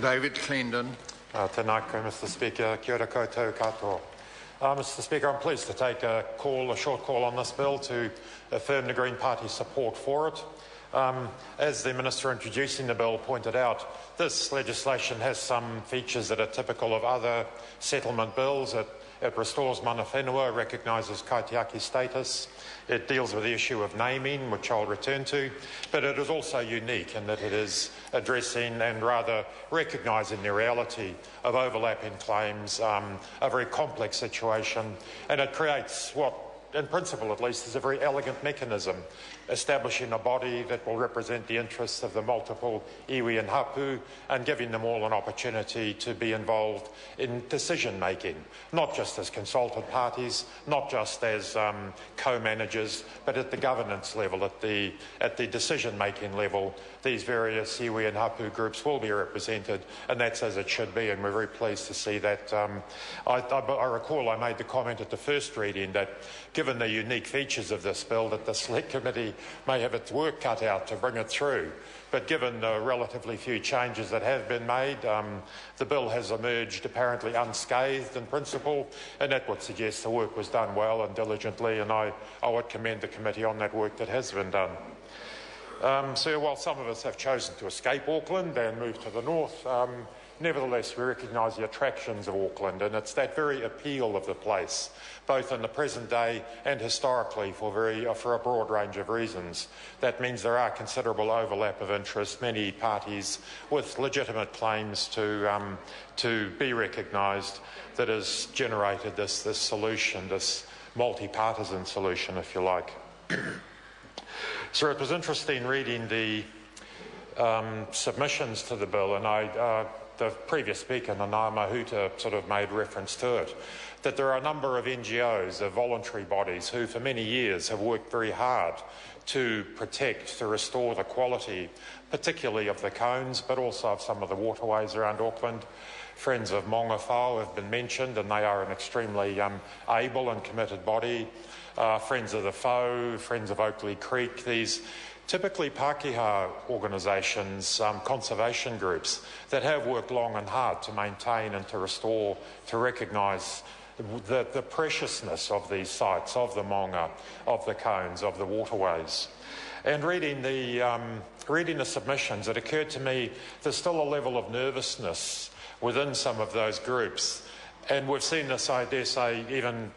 David Clendon. Tanaka, Mr. Speaker. Kia ora koutou katoa. Mr. Speaker, I'm pleased to take a short call on this bill to affirm the Green Party support for it. As the Minister introducing the bill pointed out, this legislation has some features that are typical of other settlement bills. It restores mana whenua, recognises kaitiaki status. It deals with the issue of naming, which I'll return to, but it is also unique in that it is addressing and rather recognising the reality of overlapping claims, a very complex situation, and it creates what, in principle at least, is a very elegant mechanism, establishing a body that will represent the interests of the multiple iwi and hapu and giving them all an opportunity to be involved in decision-making, not just as consultant parties, not just as co-managers, but at the governance level, at the decision-making level. These various iwi and hapu groups will be represented, and that's as it should be, and we're very pleased to see that. I recall I made the comment at the first reading that given the unique features of this bill, that the Select Committee may have its work cut out to bring it through. But given the relatively few changes that have been made, the bill has emerged apparently unscathed in principle, and that would suggest the work was done well and diligently, and I would commend the committee on that work that has been done. So while some of us have chosen to escape Auckland and move to the north, nevertheless we recognise the attractions of Auckland, and it's that very appeal of the place, both in the present day and historically for a broad range of reasons. That means there are considerable overlap of interest, many parties with legitimate claims to be recognised, that has generated this solution, this multi-partisan solution, if you like. So it was interesting reading the submissions to the bill, and the previous speaker, Nana Mahuta, sort of made reference to it, that there are a number of NGOs, of voluntary bodies, who for many years have worked very hard to protect, to restore the quality, particularly of the cones, but also of some of the waterways around Auckland. Friends of Makaurau have been mentioned, and they are an extremely able and committed body. Friends of the Foe, Friends of Oakley Creek, these typically Pākehā organisations, conservation groups that have worked long and hard to maintain and to restore, to recognise the preciousness of these sites, of the monga, of the cones, of the waterways. And reading the submissions, it occurred to me there's still a level of nervousness within some of those groups, and we've seen this, I dare say, even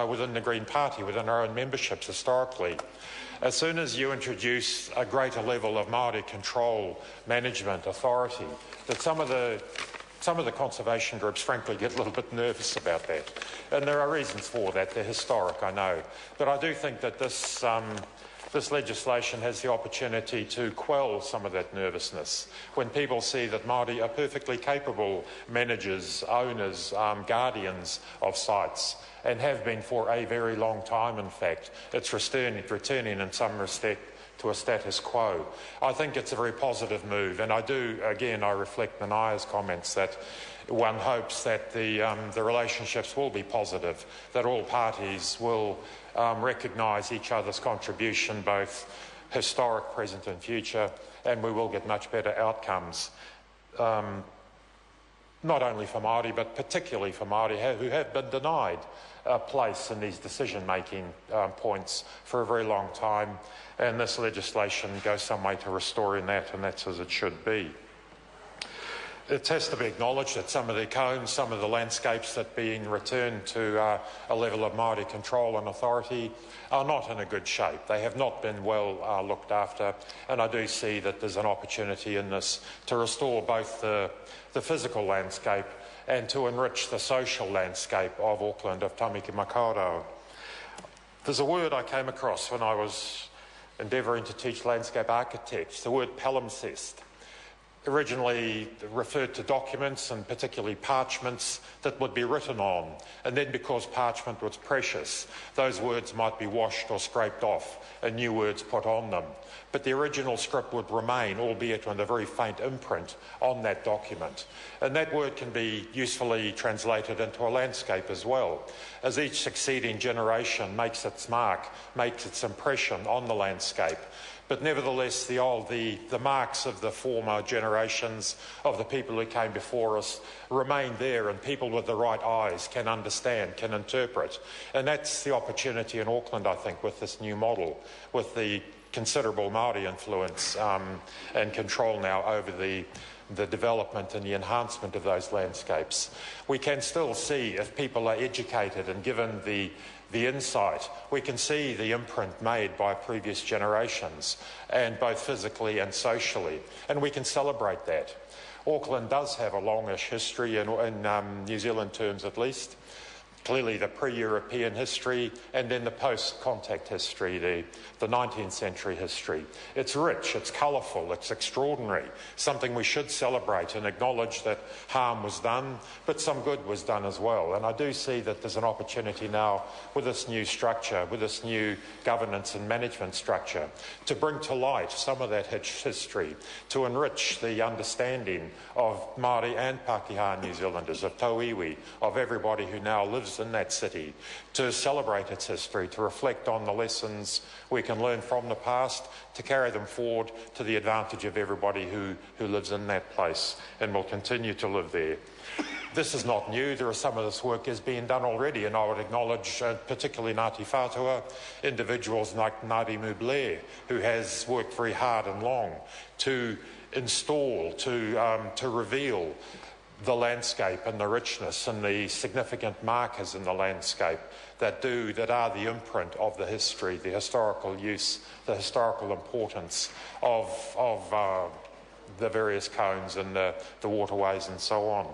within the Green Party, within our own memberships historically. As soon as you introduce a greater level of Māori control, management, authority, that some of the conservation groups frankly get a little bit nervous about that. And there are reasons for that. They're historic, I know. But I do think that this legislation has the opportunity to quell some of that nervousness when people see that Māori are perfectly capable managers, owners, guardians of sites, and have been for a very long time, in fact. It's returning in some respect to a status quo. I think it's a very positive move, and I do, again, I reflect Manaya's comments that one hopes that the relationships will be positive, that all parties will recognise each other's contribution, both historic, present and future, and we will get much better outcomes. Not only for Māori, but particularly for Māori who have been denied a place in these decision-making points for a very long time, and this legislation goes some way to restoring that, and that's as it should be. It has to be acknowledged that some of the cones, some of the landscapes that are being returned to a level of Māori control and authority are not in a good shape. They have not been well looked after, and I do see that there's an opportunity in this to restore both the physical landscape and to enrich the social landscape of Auckland, of Tamaki Makaurau. There's a word I came across when I was endeavouring to teach landscape architects, the word palimpsest. Originally referred to documents, and particularly parchments that would be written on, and then because parchment was precious, those words might be washed or scraped off and new words put on them. But the original script would remain, albeit with a very faint imprint on that document. And that word can be usefully translated into a landscape as well, as each succeeding generation makes its mark, makes its impression on the landscape. But nevertheless, the marks of the former generations of the people who came before us remain there, and people with the right eyes can understand, can interpret. And that's the opportunity in Auckland, I think, with this new model, with the considerable Māori influence and control now over the development and the enhancement of those landscapes. We can still see, if people are educated and given the insight, we can see the imprint made by previous generations, and both physically and socially, and we can celebrate that. Auckland does have a longish history in New Zealand terms at least. Clearly the pre-European history and then the post-contact history, the 19th century history. It's rich, it's colourful, it's extraordinary, something we should celebrate and acknowledge that harm was done, but some good was done as well. And I do see that there's an opportunity now with this new structure, with this new governance and management structure, to bring to light some of that history, to enrich the understanding of Māori and Pākehā New Zealanders, of Tauiwi, of everybody who now lives in that city, to celebrate its history, to reflect on the lessons we can learn from the past, to carry them forward to the advantage of everybody who lives in that place and will continue to live there. This is not new. There are some of this work is being done already, and I would acknowledge particularly Ngāti Whātua, individuals like Ngāti Mublē, who has worked very hard and long to install, to reveal the landscape and the richness and the significant markers in the landscape that are the imprint of the history, the historical use, the historical importance of the various cones and the waterways and so on.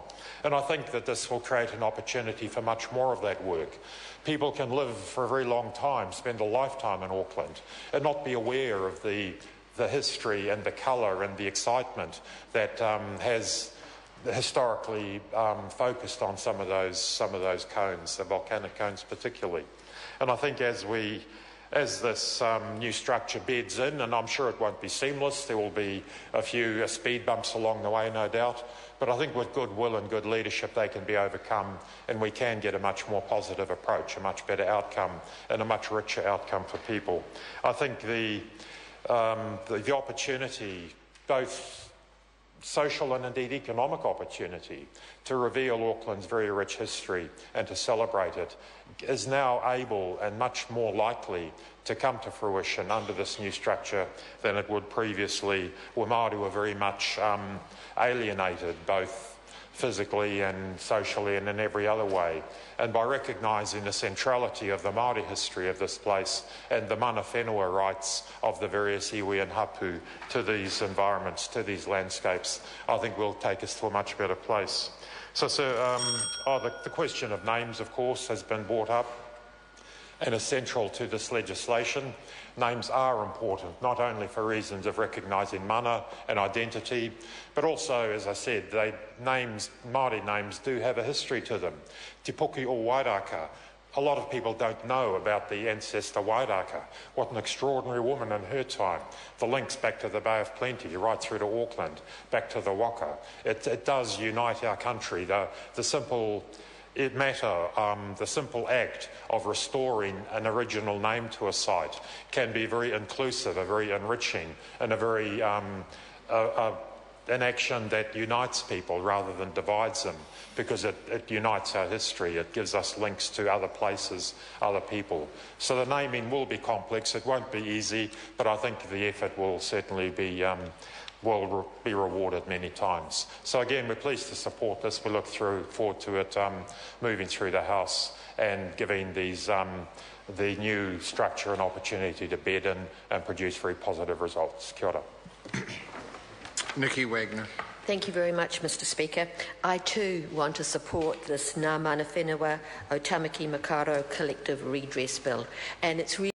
And I think that this will create an opportunity for much more of that work. People can live for a very long time, spend a lifetime in Auckland, and not be aware of the history and the colour and the excitement that has historically focused on some of those cones, the volcanic cones particularly. And I think as this new structure beds in, and I'm sure it won't be seamless, there will be a few speed bumps along the way, no doubt, but I think with goodwill and good leadership they can be overcome, and we can get a much more positive approach, a much better outcome, and a much richer outcome for people. I think the opportunity, both social and indeed economic opportunity, to reveal Auckland's very rich history and to celebrate it, is now able and much more likely to come to fruition under this new structure than it would previously, where Māori were very much alienated, both physically and socially and in every other way. And by recognising the centrality of the Māori history of this place and the mana whenua rights of the various iwi and hapu to these environments, to these landscapes, I think will take us to a much better place. So the question of names, of course, has been brought up and is central to this legislation. Names are important, not only for reasons of recognising mana and identity, but also, as I said, Māori names do have a history to them. Te Puki o Wairaka. A lot of people don't know about the ancestor Wairaka. What an extraordinary woman in her time. The links back to the Bay of Plenty, right through to Auckland, back to the Waka. It does unite our country. The simple act of restoring an original name to a site can be very inclusive, a very enriching, and a very an action that unites people rather than divides them, because it unites our history. It gives us links to other places, other people. So the naming will be complex. It won't be easy, but I think the effort will certainly be rewarded many times. So again, we're pleased to support this. We look forward to it moving through the House and giving the new structure an opportunity to bed in and produce very positive results. Kia ora. Nikki Wagner. Thank you very much, Mr. Speaker. I too want to support this Ngā Mana Whenua o Tamaki Makaurau collective redress bill, and it's really